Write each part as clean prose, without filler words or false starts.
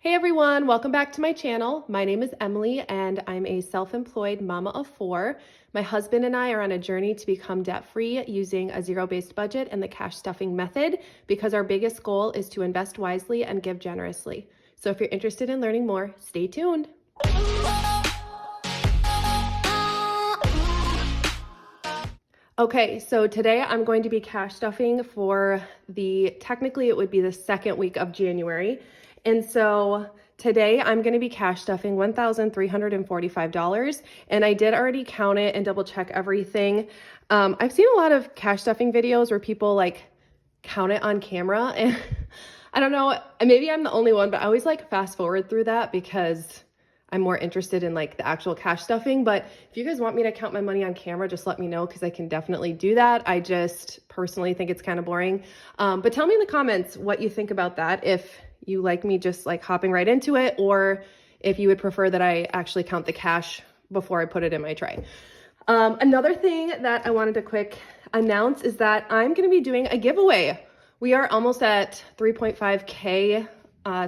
Hey everyone, welcome back to my channel. My name is Emily and I'm a self-employed mama of four. My husband and I are on a journey to become debt-free using a zero-based budget and the cash stuffing method because our biggest goal is to invest wisely and give generously. So if you're interested in learning more, stay tuned. Okay, so today I'm going to be cash stuffing for technically it would be the second week of January. And so today I'm going to be cash stuffing $1,345. And I did already count it and double check everything. I've seen a lot of cash stuffing videos where people like count it on camera. And I don't know, maybe I'm the only one, but I always like fast forward through that because I'm more interested in like the actual cash stuffing. But if you guys want me to count my money on camera, just let me know because I can definitely do that. I just personally think it's kind of boring. But tell me in the comments what you think about that. If you like me just like hopping right into it, or if you would prefer that I actually count the cash before I put it in my tray. Another thing that I wanted to quick announce is that I'm going to be doing a giveaway. We are almost at 3.5K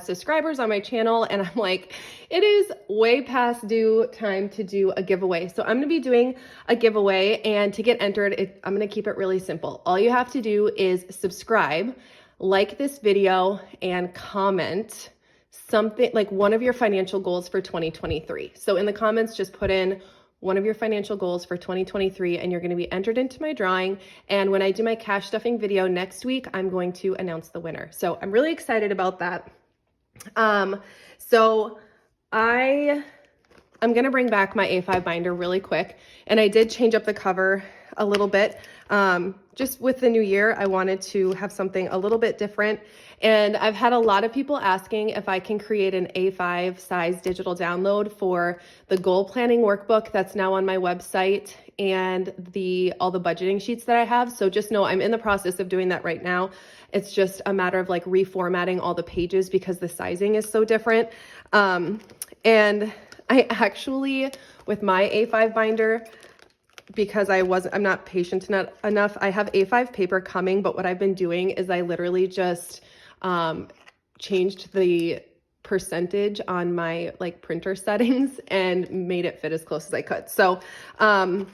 subscribers on my channel, and I'm like, it is way past due time to do a giveaway. So I'm going to be doing a giveaway, and to get entered, I'm going to keep it really simple. All you have to do is subscribe, like this video, and comment something like one of your financial goals for 2023. So in the comments, just put in one of your financial goals for 2023, and you're going to be entered into my drawing. And when I do my cash stuffing video next week, I'm going to announce the winner. So I'm really excited about that. So I'm going to bring back my A5 binder really quick. And I did change up the cover a little bit. Just with the new year, I wanted to have something a little bit different. And I've had a lot of people asking if I can create an A5 size digital download for the goal planning workbook that's now on my website and all the budgeting sheets that I have. So just know I'm in the process of doing that right now. It's just a matter of like reformatting all the pages because the sizing is so different. And I actually, with my A5 binder, because I'm not patient enough, I have A5 paper coming, but what I've been doing is I literally just changed the percentage on my like printer settings and made it fit as close as I could. So I'm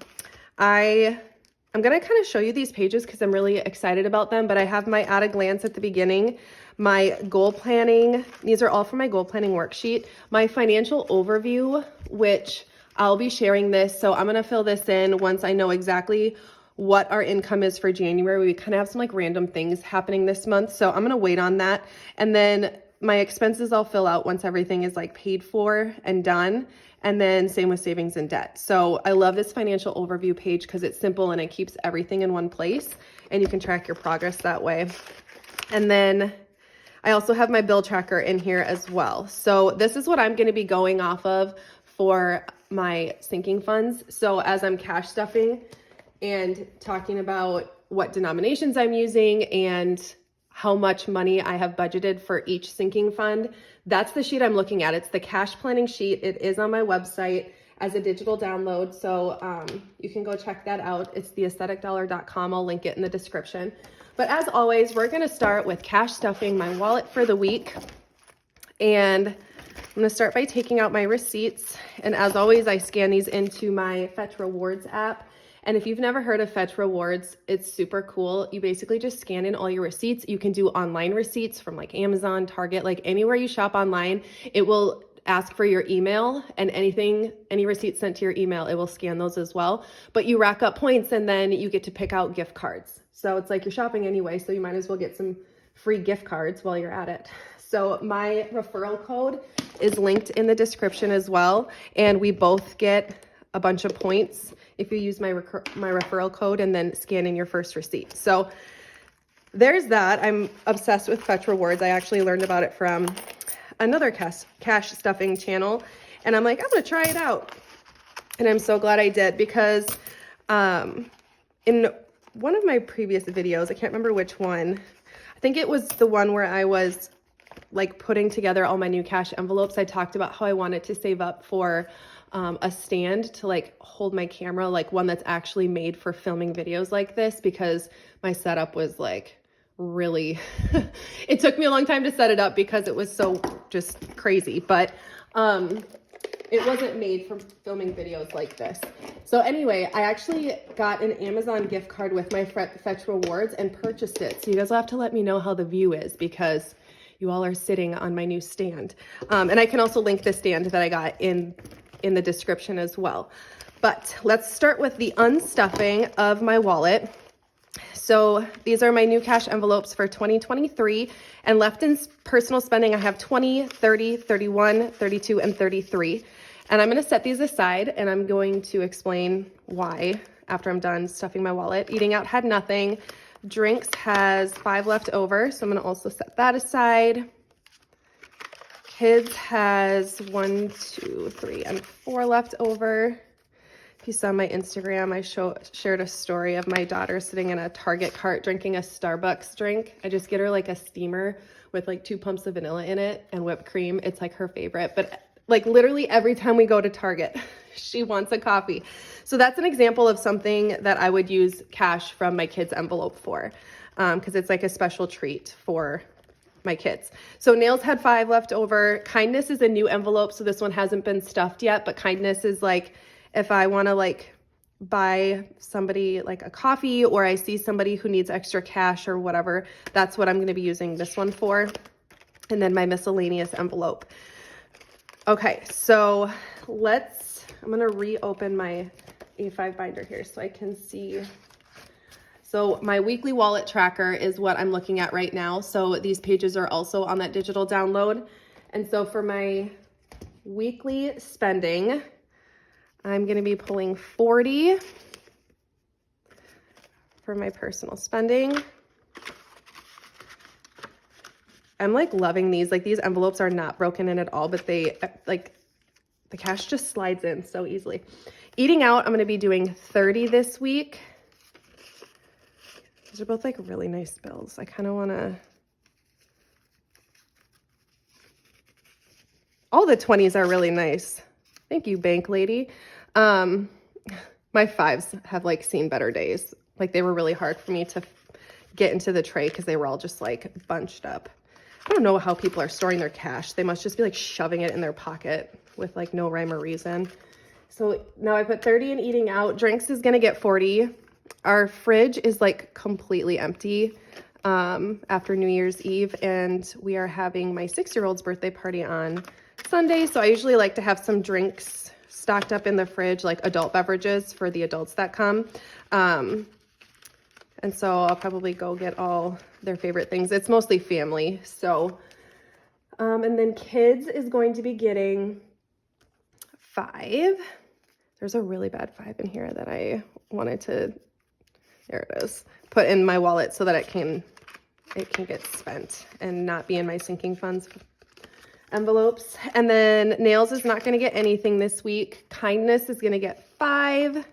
going to kind of show you these pages because I'm really excited about them, but I have my at a glance at the beginning, my goal planning. These are all from my goal planning worksheet, my financial overview, which I'll be sharing this. So I'm going to fill this in once I know exactly what our income is for January. We kind of have some like random things happening this month. So I'm going to wait on that. And then my expenses I'll fill out once everything is like paid for and done. And then same with savings and debt. So I love this financial overview page because it's simple and it keeps everything in one place and you can track your progress that way. And then I also have my bill tracker in here as well. So this is what I'm going to be going off of for my sinking funds. So as I'm cash stuffing and talking about what denominations I'm using and how much money I have budgeted for each sinking fund, that's the sheet I'm looking at. It's the cash planning sheet. It is on my website as a digital download. So you can go check that out. It's theaestheticdollar.com. I'll link it in the description. But as always, we're going to start with cash stuffing my wallet for the week. And I'm going to start by taking out my receipts. And as always, I scan these into my Fetch Rewards app. And if you've never heard of Fetch Rewards, it's super cool. You basically just scan in all your receipts. You can do online receipts from like Amazon, Target, like anywhere you shop online. It will ask for your email, and any receipts sent to your email, it will scan those as well. But you rack up points and then you get to pick out gift cards. So it's like you're shopping anyway, so you might as well get some free gift cards while you're at it. So my referral code is linked in the description as well. And we both get a bunch of points if you use my referral code and then scan in your first receipt. So there's that. I'm obsessed with Fetch Rewards. I actually learned about it from another cash stuffing channel. And I'm like, I'm going to try it out. And I'm so glad I did because in one of my previous videos, I can't remember which one, I think it was the one where I was like putting together all my new cash envelopes. I talked about how I wanted to save up for a stand to like hold my camera, like one that's actually made for filming videos like this, because my setup was like really, it took me a long time to set it up because it was so just crazy, but it wasn't made for filming videos like this. So anyway, I actually got an Amazon gift card with my Fetch Rewards and purchased it. So you guys will have to let me know how the view is because you all are sitting on my new stand. And I can also link the stand that I got in the description as well. But let's start with the unstuffing of my wallet. So these are my new cash envelopes for 2023, and left in personal spending, I have 20, 30, 31, 32, and 33. And I'm going to set these aside and I'm going to explain why after I'm done stuffing my wallet. Eating out had nothing. Drinks has 5 left over, so I'm going to also set that aside. Kids has 1, 2, 3, and 4 left over. If you saw my Instagram, I shared a story of my daughter sitting in a Target cart drinking a Starbucks drink. I just get her like a steamer with like 2 pumps of vanilla in it and whipped cream. It's like her favorite, but like literally every time we go to Target, she wants a coffee. So that's an example of something that I would use cash from my kids' envelope for, because it's like a special treat for my kids. So nails had 5 left over. Kindness is a new envelope, so this one hasn't been stuffed yet, but kindness is like if I want to like buy somebody like a coffee, or I see somebody who needs extra cash or whatever, that's what I'm going to be using this one for. And then my miscellaneous envelope. Okay, so I'm going to reopen my A5 binder here so I can see. So my weekly wallet tracker is what I'm looking at right now. So these pages are also on that digital download. And so for my weekly spending, I'm going to be pulling 40 for my personal spending. I'm like loving these. Like these envelopes are not broken in at all, but they like the cash just slides in so easily. Eating out, I'm going to be doing 30 this week. These are both like really nice bills. I kind of want to. All the 20s are really nice. Thank you, bank lady. My 5s have like seen better days. Like they were really hard for me to get into the tray because they were all just like bunched up. I don't know how people are storing their cash. They must just be like shoving it in their pocket with like no rhyme or reason. So now I put 30 in eating out. Drinks is going to get 40. Our fridge is like completely empty after New Year's Eve, and we are having my 6-year-old's birthday party on Sunday. So I usually like to have some drinks stocked up in the fridge, like adult beverages for the adults that come. And so I'll probably go get all their favorite things. It's mostly family. So, and then kids is going to be getting 5. There's a really bad 5 in here that I wanted to, there it is, put in my wallet so that it can get spent and not be in my sinking funds envelopes. And then nails is not going to get anything this week. Kindness is going to get 5.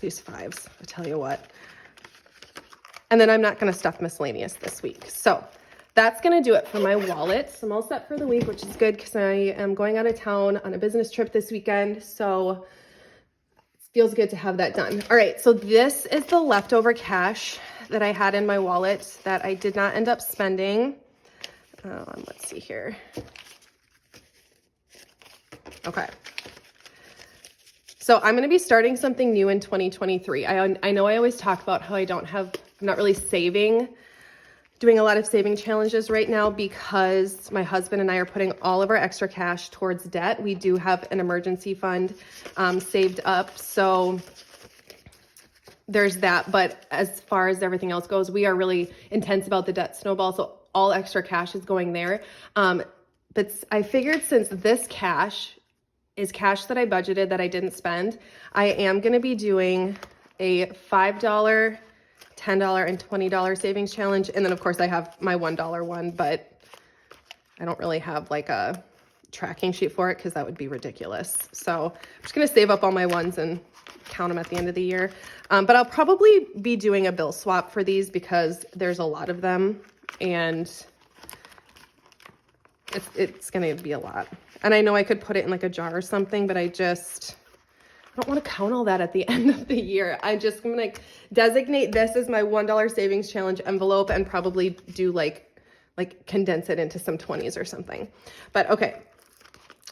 These 5s, I tell you what. And then I'm not going to stuff miscellaneous this week. So that's going to do it for my wallet. So I'm all set for the week, which is good because I am going out of town on a business trip this weekend. So it feels good to have that done. All right, so this is the leftover cash that I had in my wallet that I did not end up spending. Let's see here. Okay. So I'm going to be starting something new in 2023. I know I always talk about how I'm not really doing a lot of saving challenges right now because my husband and I are putting all of our extra cash towards debt. We do have an emergency fund saved up. So there's that. But as far as everything else goes, we are really intense about the debt snowball. So all extra cash is going there. But I figured since this cash is cash that I budgeted that I didn't spend, I am going to be doing a $5, $10, and $20 savings challenge. And then of course I have my $1 one, but I don't really have like a tracking sheet for it because that would be ridiculous. So I'm just going to save up all my ones and count them at the end of the year. But I'll probably be doing a bill swap for these because there's a lot of them and it's going to be a lot. And I know I could put it in like a jar or something, but I I don't want to count all that at the end of the year. I'm just going to designate this as my $1 savings challenge envelope and probably do like condense it into some 20s or something. But okay.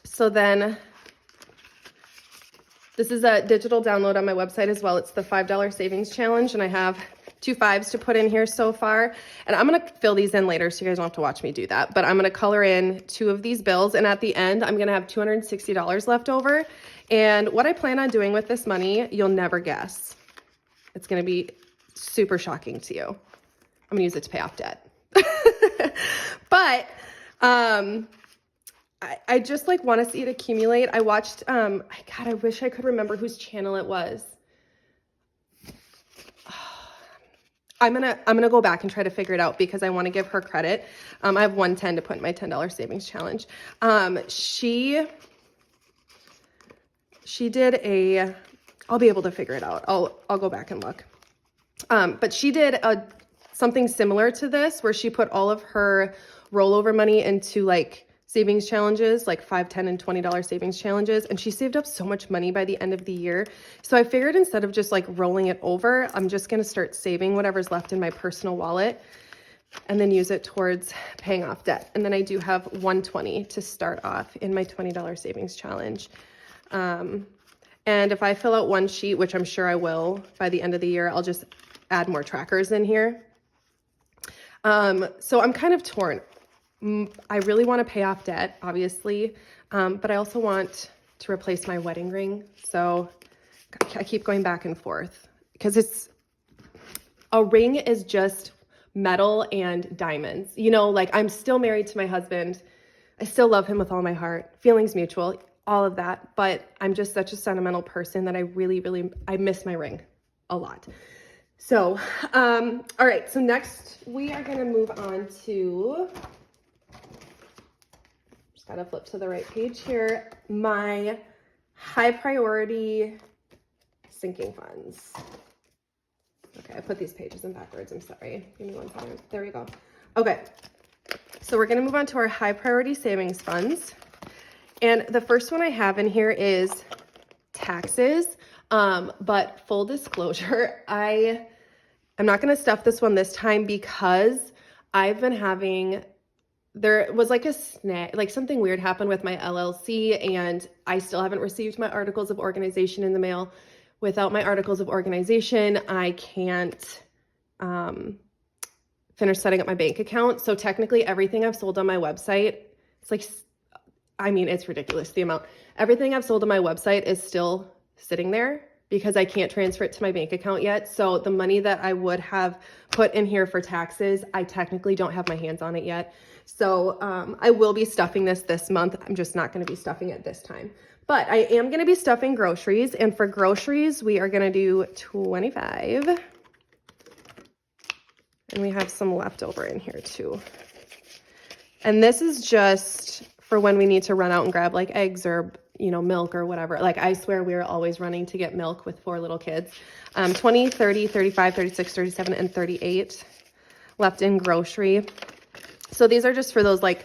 So then this is a digital download on my website as well. It's the $5 savings challenge, and I have 2 5s to put in here so far. And I'm going to fill these in later, so you guys don't have to watch me do that. But I'm going to color in 2 of these bills, and at the end, I'm going to have $260 left over. And what I plan on doing with this money, you'll never guess. It's going to be super shocking to you. I'm going to use it to pay off debt. But I just like want to see it accumulate. I watched, God, I wish I could remember whose channel it was. I'm gonna go back and try to figure it out because I want to give her credit. I have 110 to put in my $10 savings challenge. She did a, I'll be able to figure it out. I'll go back and look. But she did something similar to this where she put all of her rollover money into like savings challenges, like $5, $10, and $20 savings challenges. And she saved up so much money by the end of the year. So I figured instead of just like rolling it over, I'm just going to start saving whatever's left in my personal wallet and then use it towards paying off debt. And then I do have $120 to start off in my $20 savings challenge. And if I fill out one sheet, which I'm sure I will by the end of the year, I'll just add more trackers in here. So I'm kind of torn. I really want to pay off debt, obviously, but I also want to replace my wedding ring. So I keep going back and forth because a ring is just metal and diamonds. You know, like I'm still married to my husband. I still love him with all my heart. Feelings mutual, all of that. But I'm just such a sentimental person that I really, I miss my ring a lot. So, all right. So next we are going to move on to, just got to flip to the right page here, my high priority sinking funds. Okay. I put these pages in backwards. I'm sorry. Give me 1 second. There we go. Okay. So we're going to move on to our high priority savings funds. And the first one I have in here is taxes. But full disclosure, I'm not going to stuff this one this time because I've been having, there was like a snag, like something weird happened with my LLC and I still haven't received my articles of organization in the mail. Without my articles of organization, I can't, finish setting up my bank account. So technically everything I've sold on my website, it's like, I mean, it's ridiculous, the amount. Everything I've sold on my website is still sitting there because I can't transfer it to my bank account yet. So the money that I would have put in here for taxes, I technically don't have my hands on it yet. So I will be stuffing this month. I'm just not going to be stuffing it this time. But I am going to be stuffing groceries. And for groceries, we are going to do 25. And we have some leftover in here too. And this is just for when we need to run out and grab like eggs or, you know, milk or whatever. Like I swear we're always running to get milk with 4 little kids. 20, 30, 35, 36, 37, and 38 left in grocery. So these are just for those like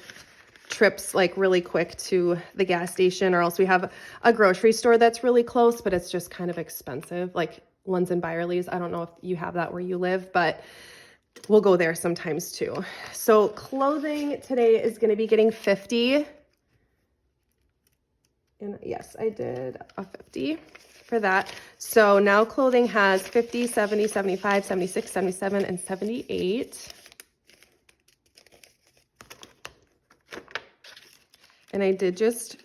trips, like really quick to the gas station, or else we have a grocery store that's really close, but it's just kind of expensive. Like Lunds and Byerly's. I don't know if you have that where you live, but we'll go there sometimes too. So clothing today is going to be getting 50. And yes, I did a 50 for that. So now clothing has 50, 70, 75, 76, 77, and 78. And I did just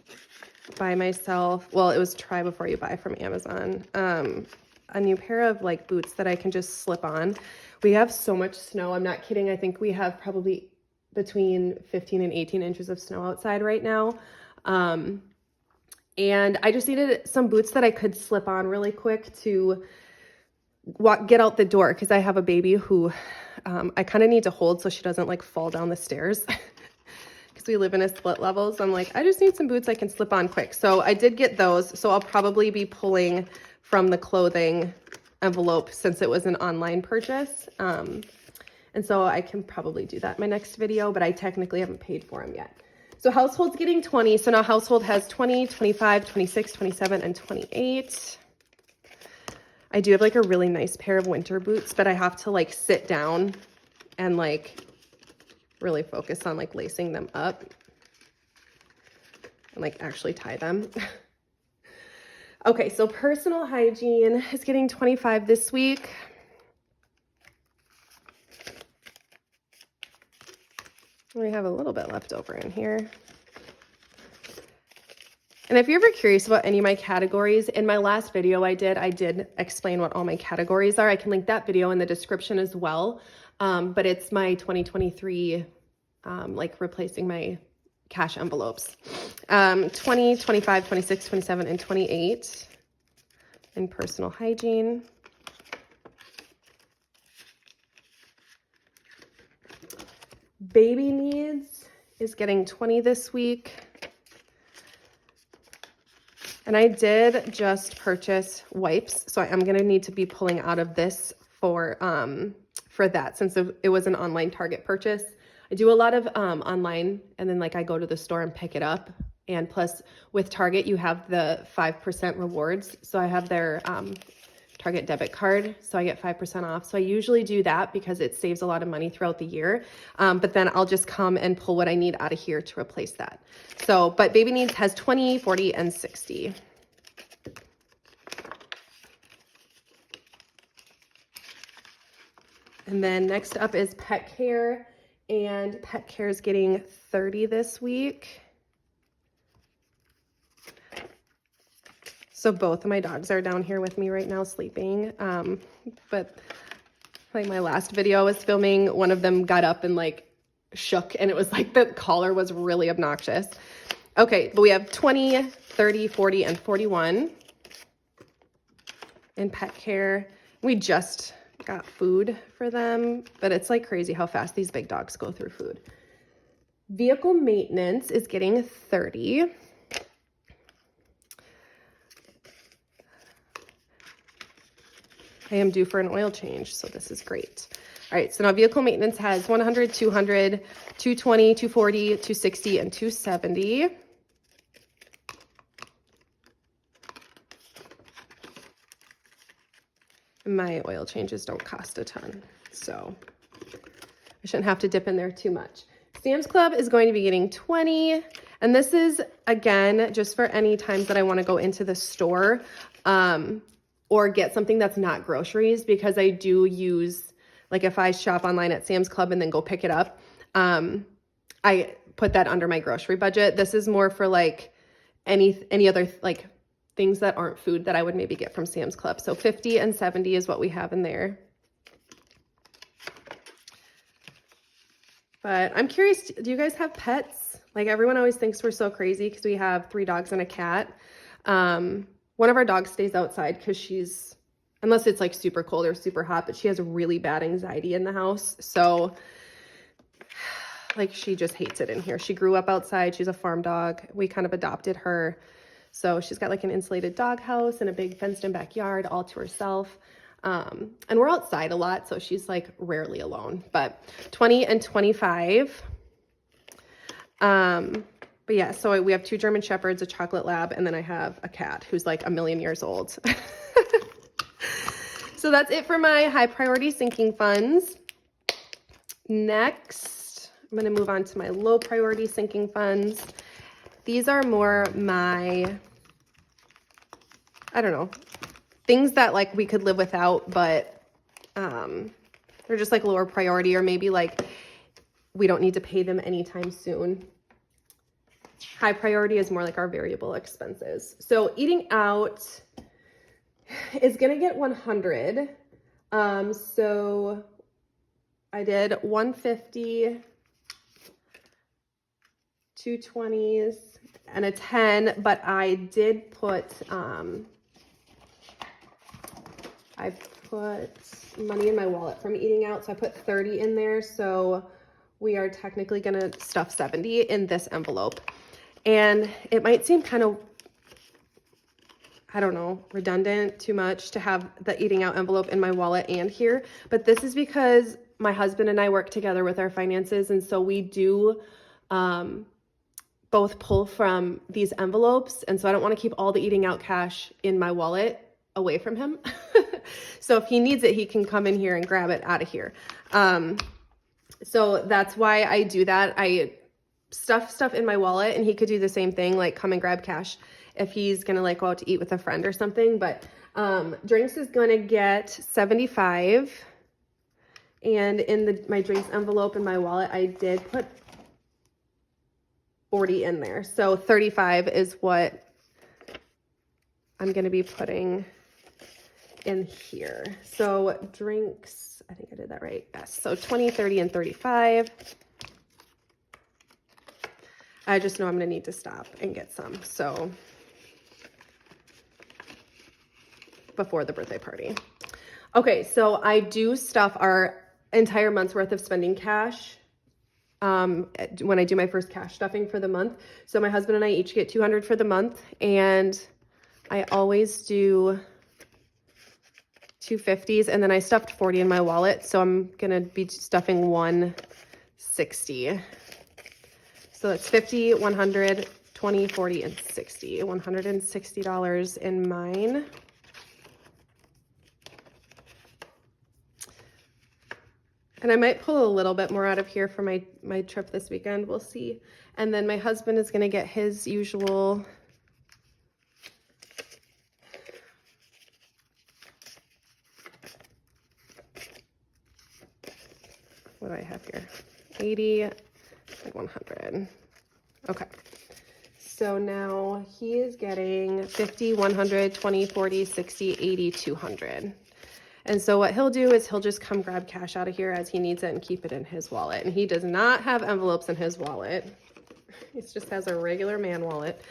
buy myself, well, it was try before you buy from Amazon, a new pair of like boots that I can just slip on. We have so much snow. I'm not kidding. I think we have probably between 15 and 18 inches of snow outside right now. And I just needed some boots that I could slip on really quick to get out the door because I have a baby who I kind of need to hold so she doesn't like fall down the stairs because we live in a split level. So I'm like, I just need some boots I can slip on quick. So I did get those. So I'll probably be pulling from the clothing envelope since it was an online purchase. And so I can probably do that in my next video, but I technically haven't paid for them yet. So household's getting 20. So now household has 20, 25, 26, 27, and 28. I do have like a really nice pair of winter boots, but I have to like sit down and like really focus on like lacing them up and like actually tie them. Okay, so personal hygiene is getting 25 this week. We have a little bit left over in here. And if you're ever curious about any of my categories, in my last video I did explain what all my categories are. I can link that video in the description as well. But it's my 2023, like replacing my cash envelopes. 20, 25, 26, 27, and 28 in personal hygiene. Baby needs is getting 20 this week. And I did just purchase wipes, so I am going to need to be pulling out of this for that, since it was an online Target purchase. I do a lot of online, and then like I go to the store and pick it up. And plus with Target, you have the 5% rewards. So I have their Target debit card, so I get 5% off. So I usually do that because it saves a lot of money throughout the year. But then I'll just come and pull what I need out of here to replace that. So, but Baby Needs has 20, 40, and 60. And then next up is pet care, and pet care is getting 30 this week. So both of my dogs are down here with me right now sleeping. But like my last video I was filming, one of them got up and like shook, and it was like the collar was really obnoxious. Okay, but we have 20, 30, 40, and 41 in pet care. We just got food for them, but it's like crazy how fast these big dogs go through food. Vehicle maintenance is getting 30. I am due for an oil change, so this is great. All right, so now vehicle maintenance has 100, 200, 220, 240, 260, and 270. My oil changes don't cost a ton, so I shouldn't have to dip in there too much. Sam's Club is going to be getting 20, and this is, again, just for any times that I want to go into the store or get something that's not groceries, because I do use, like if I shop online at Sam's Club and then go pick it up, I put that under my grocery budget. This is more for like any other like things that aren't food that I would maybe get from Sam's Club. So 50 and 70 is what we have in there. But I'm curious, do you guys have pets? Like everyone always thinks we're so crazy because we have 3 dogs and a cat. One of our dogs stays outside because she's, unless it's like super cold or super hot, but she has really bad anxiety in the house. So like she just hates it in here. She grew up outside. She's a farm dog. We kind of adopted her. So she's got like an insulated dog house and a big fenced in backyard all to herself. And we're outside a lot, so she's like rarely alone. But 20 and 25. But yeah, so we have 2 German Shepherds, a chocolate lab, and then I have a cat who's like 1,000,000 years old. So that's it for my high priority sinking funds. Next, I'm going to move on to my low priority sinking funds. These are more my, I don't know, things that like we could live without, but they're just like lower priority, or maybe like we don't need to pay them anytime soon. High priority is more like our variable expenses. So eating out is going to get 100. So I did 150, 2 20s, and a 10, but I did put, I put money in my wallet from eating out. So I put 30 in there. So we are technically going to stuff 70 in this envelope. And it might seem kind of, I don't know, redundant, too much to have the eating out envelope in my wallet and here, but this is because my husband and I work together with our finances, and so we do both pull from these envelopes, and so I don't want to keep all the eating out cash in my wallet away from him. So if he needs it, he can come in here and grab it out of here. So that's why I do that. I stuff stuff in my wallet, and he could do the same thing, like come and grab cash if he's gonna like go out to eat with a friend or something. But drinks is gonna get $75, and in my drinks envelope in my wallet, I did put 40 in there. So 35 is what I'm gonna be putting in here. So drinks, I think I did that right. Yes. So 20, 30, and 35. I just know I'm gonna need to stop and get some. So before the birthday party. Okay, so I do stuff our entire month's worth of spending cash when I do my first cash stuffing for the month. So my husband and I each get $200 for the month, and I always do $250s, and then I stuffed 40 in my wallet, so I'm gonna be stuffing 160. So that's 50, 100, 20, 40, and 60. $160 in mine. And I might pull a little bit more out of here for my trip this weekend. We'll see. And then my husband is going to get his usual what do I have here? 80 and 100. Okay. So now he is getting 50, 100, 20, 40, 60, 80, 200. And so what he'll do is he'll just come grab cash out of here as he needs it and keep it in his wallet. And he does not have envelopes in his wallet. He just has a regular man wallet.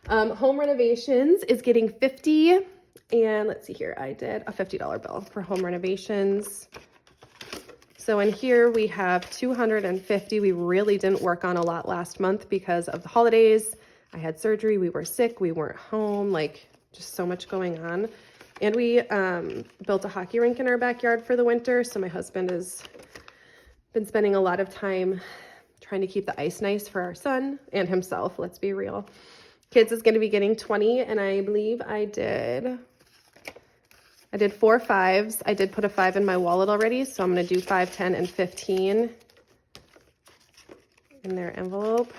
Home renovations is getting 50. And let's see here, I did a $50 bill for home renovations. So in here we have 250. We really didn't work on a lot last month because of the holidays. I had surgery, we were sick, we weren't home, like just so much going on. And we built a hockey rink in our backyard for the winter. So my husband has been spending a lot of time trying to keep the ice nice for our son and himself. Let's be real. Kids is going to be getting 20. And I believe I did 4 5s. I did put a 5 in my wallet already. So I'm going to do 5, 10, and 15 in their envelope.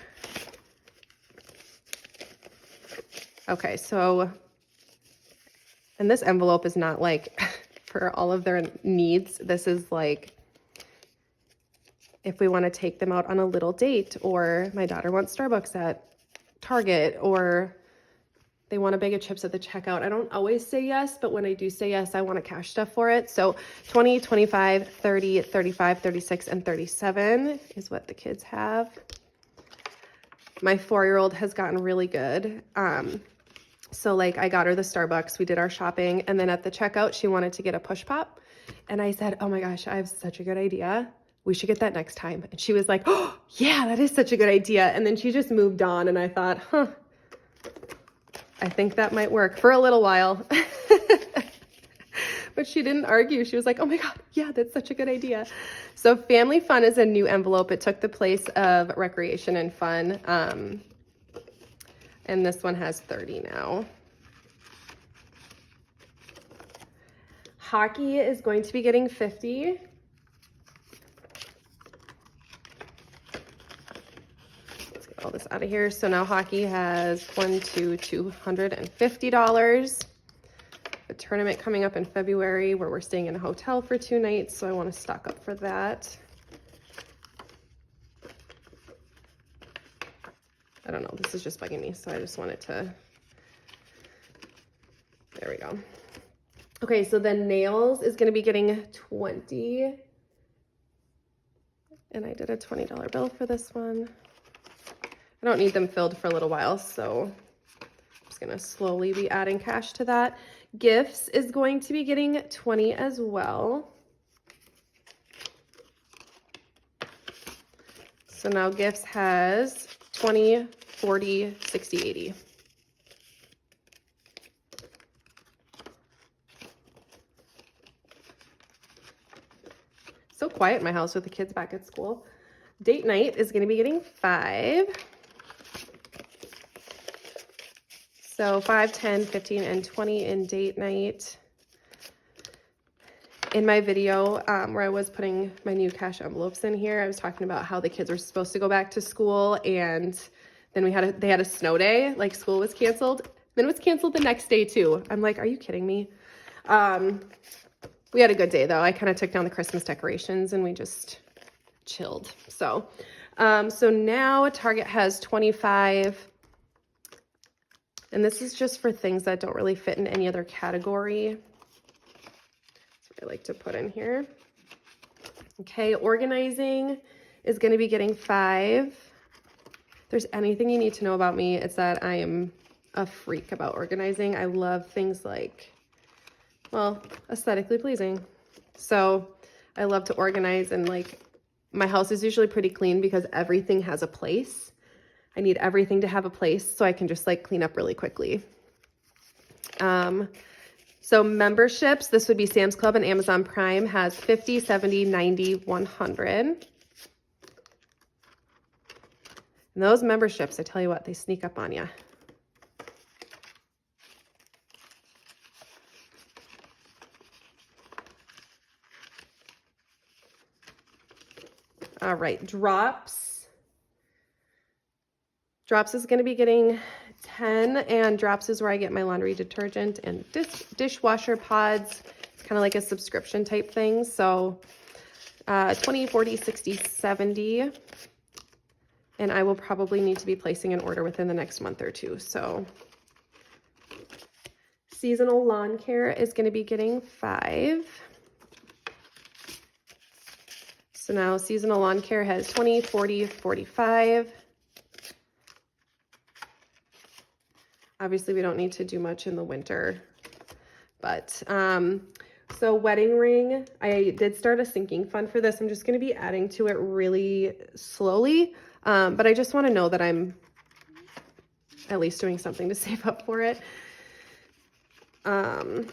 Okay, so... and this envelope is not like for all of their needs. This is like if we want to take them out on a little date, or my daughter wants Starbucks at Target, or they want a bag of chips at the checkout. I don't always say yes, but when I do say yes, I want to cash stuff for it. So 20, 25, 30, 35, 36, and 37 is what the kids have. My 4-year-old has gotten really good. So like I got her the Starbucks, we did our shopping, and then at the checkout, she wanted to get a push pop. And I said, oh my gosh, I have such a good idea. We should get that next time. And she was like, oh yeah, that is such a good idea. And then she just moved on, and I thought, I think that might work for a little while. But she didn't argue. She was like, oh my God, yeah, that's such a good idea. So family fun is a new envelope. It took the place of recreation and fun. And this one has 30 now. Hockey is going to be getting 50. Let's get all this out of here. So now hockey has $250. A tournament coming up in February where we're staying in a hotel for 2 nights. So I want to stock up for that. I don't know, this is just bugging me, so I just wanted to, there we go. Okay, so then nails is gonna be getting 20. And I did a $20 bill for this one. I don't need them filled for a little while, so I'm just gonna slowly be adding cash to that. Gifts is going to be getting 20 as well. So now gifts has 20, 40, 60, 80. So quiet in my house with the kids back at school. Date night is going to be getting 5. So 5, 10, 15, and 20 in date night. In my video where I was putting my new cash envelopes in here, I was talking about how the kids were supposed to go back to school, and then they had a snow day, like school was canceled. Then it was canceled the next day too. I'm like, are you kidding me? We had a good day though. I kind of took down the Christmas decorations and we just chilled. So now Target has 25, and this is just for things that don't really fit in any other category. I like to put in here. Okay, organizing is going to be getting 5. If there's anything you need to know about me, it's that I am a freak about organizing. I love things like, well, aesthetically pleasing. So I love to organize, and like my house is usually pretty clean because everything has a place. I need everything to have a place so I can just like clean up really quickly. So memberships, this would be Sam's Club and Amazon Prime, has 50, 70, 90, 100. And those memberships, I tell you what, they sneak up on you. All right, Drops. Drops is going to be getting 10, and Drops is where I get my laundry detergent and dishwasher pods. It's kind of like a subscription type thing. So 20, 40, 60, 70. And I will probably need to be placing an order within the next month or two. So seasonal lawn care is going to be getting 5. So now seasonal lawn care has 20, 40, 45. Obviously, we don't need to do much in the winter, but so wedding ring, I did start a sinking fund for this. I'm just going to be adding to it really slowly, but I just want to know that I'm at least doing something to save up for it. And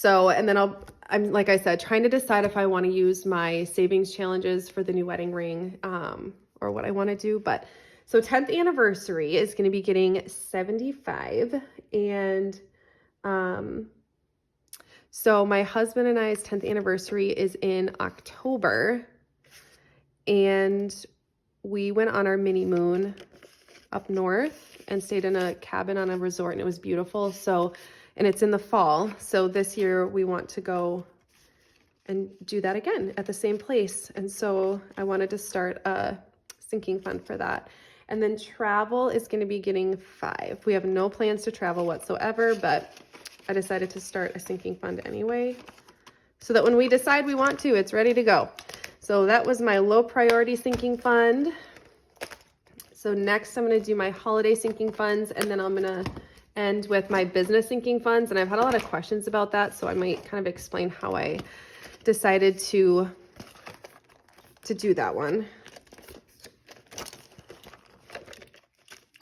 then I'm, like I said, trying to decide if I want to use my savings challenges for the new wedding ring, or what I want to do, but so 10th anniversary is going to be getting 75. And so my husband and I's 10th anniversary is in October. And we went on our mini moon up north and stayed in a cabin on a resort, and it was beautiful. So, and it's in the fall. So this year we want to go and do that again at the same place. And so I wanted to start a sinking fund for that. And then travel is going to be getting 5. We have no plans to travel whatsoever, but I decided to start a sinking fund anyway, so that when we decide we want to, it's ready to go. So that was my low priority sinking fund. So next I'm going to do my holiday sinking funds, and then I'm going to end with my business sinking funds. And I've had a lot of questions about that, so I might kind of explain how I decided to do that one.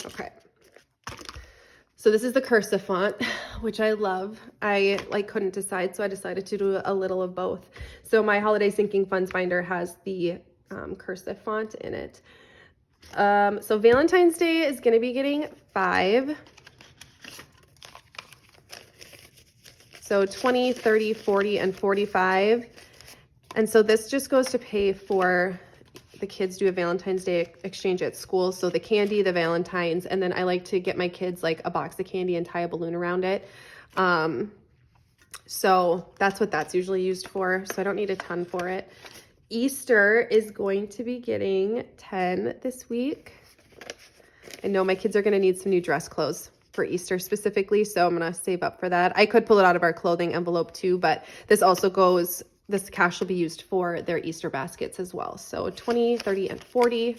Okay, so this is the cursive font, which I love. I couldn't decide, so I decided to do a little of both. So my holiday sinking funds binder has the cursive font in it. So Valentine's Day is going to be getting 5. So 20, 30, 40, and 45. And so this just goes to pay for the kids do a Valentine's Day exchange at school. So the candy, the Valentines, and then I like to get my kids like a box of candy and tie a balloon around it. So that's what that's usually used for. So I don't need a ton for it. Easter is going to be getting 10 this week. I know my kids are going to need some new dress clothes for Easter specifically, so I'm going to save up for that. I could pull it out of our clothing envelope too, but this cash will be used for their Easter baskets as well. So 20, 30, and 40.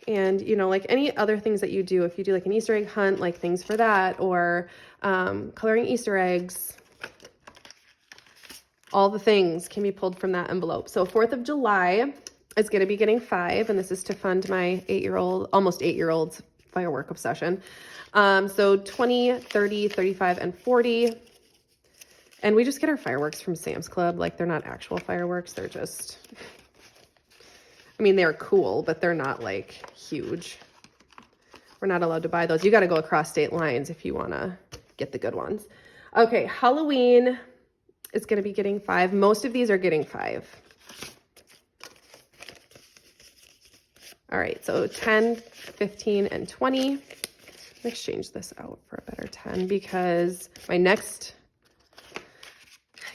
And, you know, like any other things that you do, if you do like an Easter egg hunt, like things for that, or coloring Easter eggs, all the things can be pulled from that envelope. So 4th of July is going to be getting 5, and this is to fund my almost 8-year-old's firework obsession. So 20, 30, 35, and 40. And we just get our fireworks from Sam's Club. Like, they're not actual fireworks. They're just, I mean, they're cool, but they're not like huge. We're not allowed to buy those. You got to go across state lines if you want to get the good ones. Okay, Halloween is going to be getting 5. Most of these are getting 5. All right, so 10, 15, and 20. Let's change this out for a better 10 because my next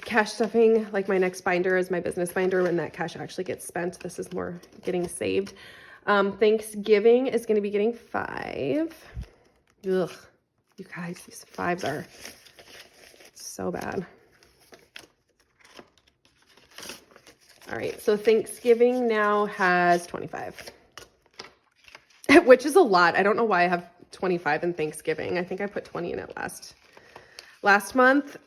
cash stuffing, like my next binder is my business binder when that cash actually gets spent. This is more getting saved. Thanksgiving is going to be getting 5. Ugh, you guys, these 5s are so bad. All right, so Thanksgiving now has 25, which is a lot. I don't know why I have 25 in Thanksgiving. I think I put 20 in it last month.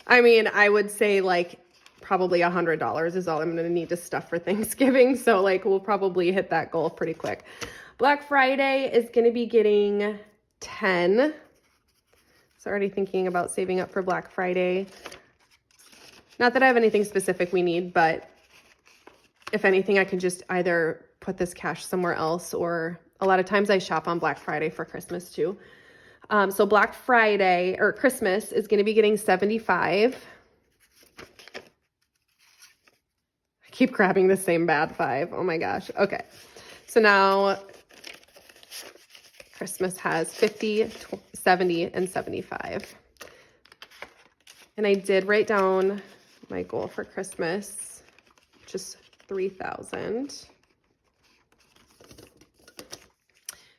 I mean, I would say like probably $100 is all I'm going to need to stuff for Thanksgiving. So like we'll probably hit that goal pretty quick. Black Friday is going to be getting 10. So already thinking about saving up for Black Friday. Not that I have anything specific we need, but if anything, I can just either put this cash somewhere else, or a lot of times I shop on Black Friday for Christmas too. So Black Friday or Christmas is going to be getting 75. I keep grabbing the same bad 5. Oh my gosh. Okay. So now Christmas has 50, 70, and 75. And I did write down my goal for Christmas, which is 3,000.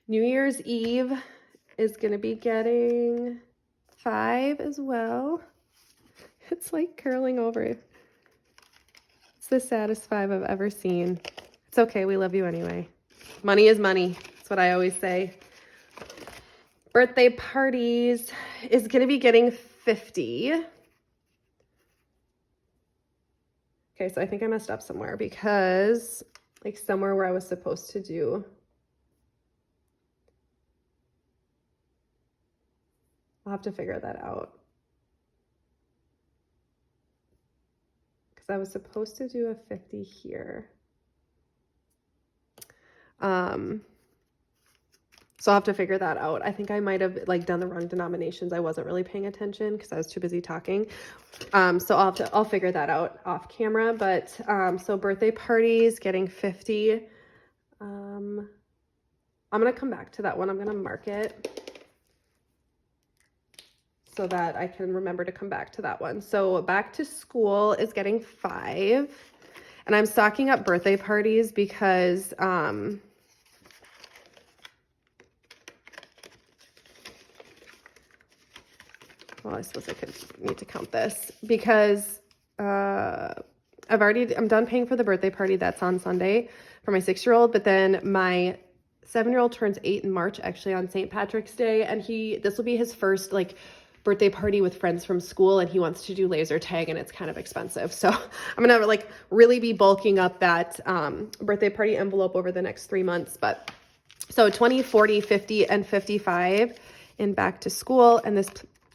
New Year's Eve is going to be getting 5 as well. It's like curling over. It's the saddest 5 I've ever seen. It's okay. We love you anyway. Money is money. That's what I always say. Birthday parties is going to be getting 50. Okay, so I think I messed up somewhere because like somewhere where I was supposed to do. I'll have to figure that out. Because I was supposed to do a 50 here. So I'll have to figure that out. I think I might have like done the wrong denominations. I wasn't really paying attention because I was too busy talking. So I'll figure that out off camera. But so birthday parties getting 50. I'm gonna come back to that one. I'm gonna mark it so that I can remember to come back to that one. So back to school is getting 5. And I'm stocking up birthday parties because well, I suppose I could need to count this because I'm done paying for the birthday party that's on Sunday for my 6-year-old, but then my 7-year-old turns 8 in March, actually on St. Patrick's Day, and this will be his first like birthday party with friends from school, and he wants to do laser tag, and it's kind of expensive. So I'm gonna like really be bulking up that birthday party envelope over the next 3 months. But so 20, 40, 50, and 55 in back to school, and this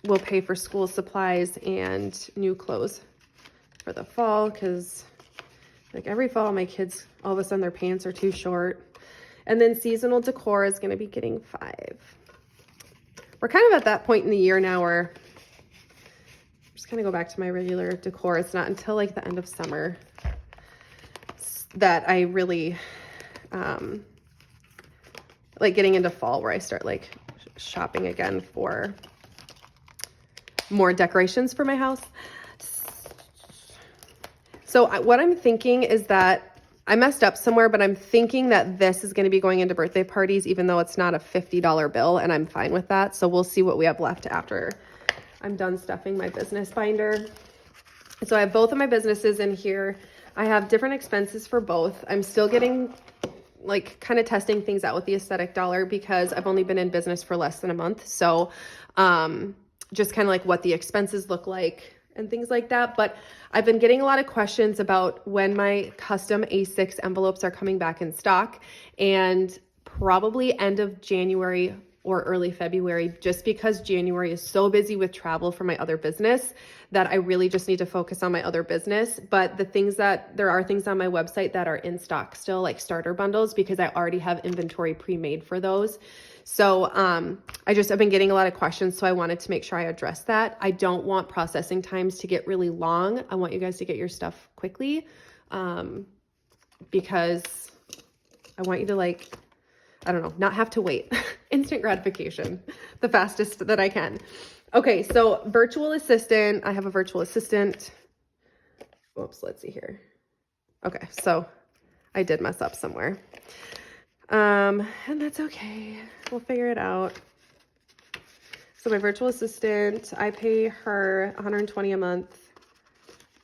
will pay for school supplies and new clothes for the fall, because like every fall my kids, all of a sudden their pants are too short. And then seasonal decor is going to be getting 5. We're kind of at that point in the year now where I'm just going to go back to my regular decor. It's not until like the end of summer that I really like getting into fall where I start like shopping again for more decorations for my house. So what I'm thinking is that I messed up somewhere, but I'm thinking that this is going to be going into birthday parties, even though it's not a $50 bill, and I'm fine with that. So we'll see what we have left after I'm done stuffing my business binder. So I have both of my businesses in here. I have different expenses for both. I'm still getting like kind of testing things out with the aesthetic dollar because I've only been in business for less than a month. So just kind of like what the expenses look like and things like that. But I've been getting a lot of questions about when my custom A6 envelopes are coming back in stock, and probably end of January or early February, just because January is so busy with travel for my other business that I really just need to focus on my other business. But there are things on my website that are in stock still, like starter bundles, because I already have inventory pre-made for those. So I've been getting a lot of questions, so I wanted to make sure I address that. I don't want processing times to get really long. I want you guys to get your stuff quickly because I want you to not have to wait. Instant gratification, the fastest that I can. Okay, so virtual assistant. I have a virtual assistant. Oops, let's see here. Okay, so I did mess up somewhere. And that's okay. We'll figure it out. So my virtual assistant, I pay her $120 a month.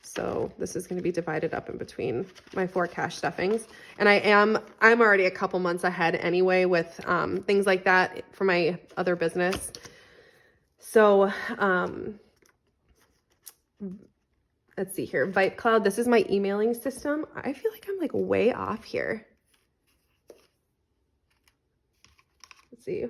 So this is going to be divided up in between my 4 cash stuffings. And I'm already a couple months ahead anyway with things like that for my other business. So let's see here. VipeCloud, this is my emailing system. I feel like I'm like way off here. Let's see.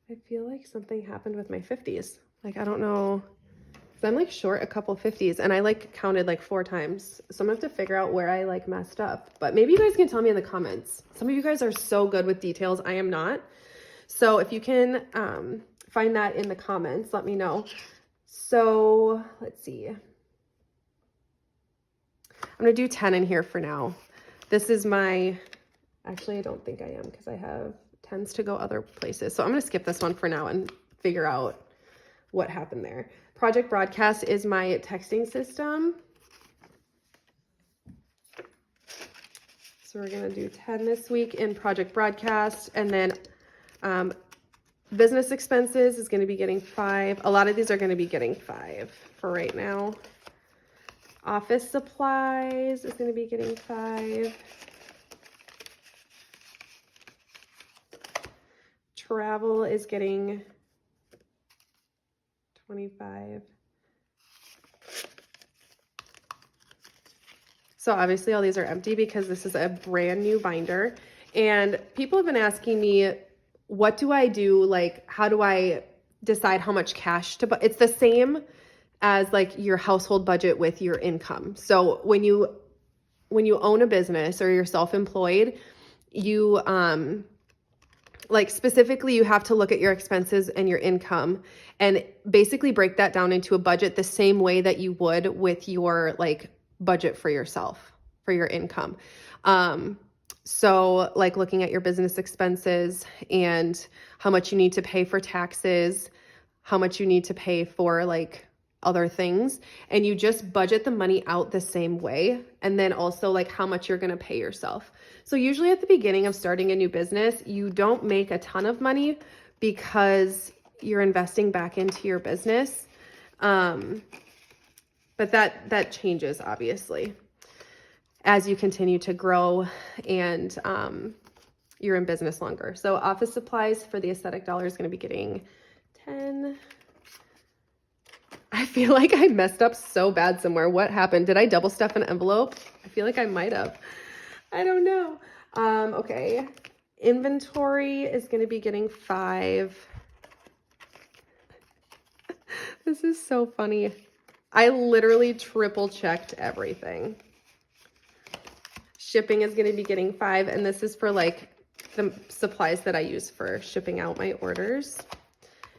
I feel like something happened with my 50s. Like, I don't know. So I'm like short a couple 50s and I like counted like 4 times. So I'm gonna have to figure out where I like messed up. But maybe you guys can tell me in the comments. Some of you guys are so good with details. I am not. So if you can find that in the comments, let me know. So let's see. I'm gonna do 10 in here for now. This is actually I don't think I am because I have 10s to go other places. So I'm gonna skip this one for now and figure out what happened there. Project Broadcast is my texting system. So we're gonna do 10 this week in Project Broadcast, and then business expenses is gonna be getting 5. A lot of these are gonna be getting 5 for right now. Office supplies is gonna be getting 5. Travel is getting 25. So obviously all these are empty because this is a brand new binder. And people have been asking me, what do I do? Like, how do I decide how much cash to buy? It's the same as like your household budget with your income. So when you own a business or you're self-employed, you, like specifically you have to look at your expenses and your income and basically break that down into a budget the same way that you would with your like budget for yourself, for your income. So like looking at your business expenses and how much you need to pay for taxes, how much you need to pay for like other things, and you just budget the money out the same way. And then also like how much you're going to pay yourself. So usually at the beginning of starting a new business, you don't make a ton of money because you're investing back into your business. But that changes obviously as you continue to grow and you're in business longer. So office supplies for the aesthetic dollar is going to be getting 10. I feel like I messed up so bad somewhere. What happened? Did I double stuff an envelope? I feel like I might have. I don't know. Okay. Inventory is going to be getting 5. This is so funny. I literally triple checked everything. Shipping is going to be getting 5, and this is for like the supplies that I use for shipping out my orders.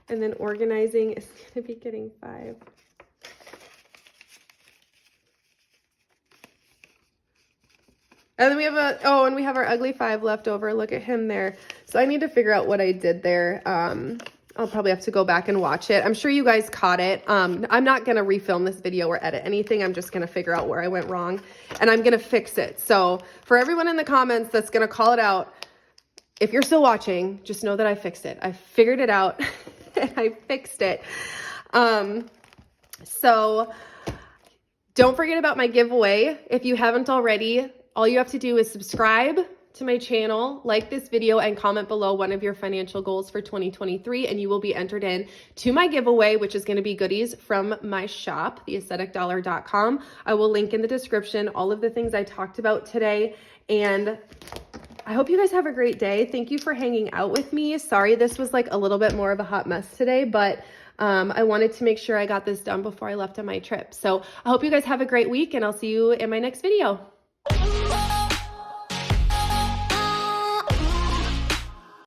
And then organizing is going to be getting 5. And then we have we have our ugly 5 left over. Look at him there. So I need to figure out what I did there. I'll probably have to go back and watch it. I'm sure you guys caught it. I'm not going to refilm this video or edit anything. I'm just going to figure out where I went wrong and I'm going to fix it. So for everyone in the comments that's going to call it out, if you're still watching, just know that I fixed it. I figured it out and I fixed it. So don't forget about my giveaway. If you haven't already, all you have to do is subscribe to my channel, like this video, and comment below one of your financial goals for 2023, and you will be entered in to my giveaway, which is going to be goodies from my shop, theaestheticdollar.com. I will link in the description all of the things I talked about today, and I hope you guys have a great day. Thank you for hanging out with me. Sorry this was like a little bit more of a hot mess today, but I wanted to make sure I got this done before I left on my trip. So I hope you guys have a great week, and I'll see you in my next video.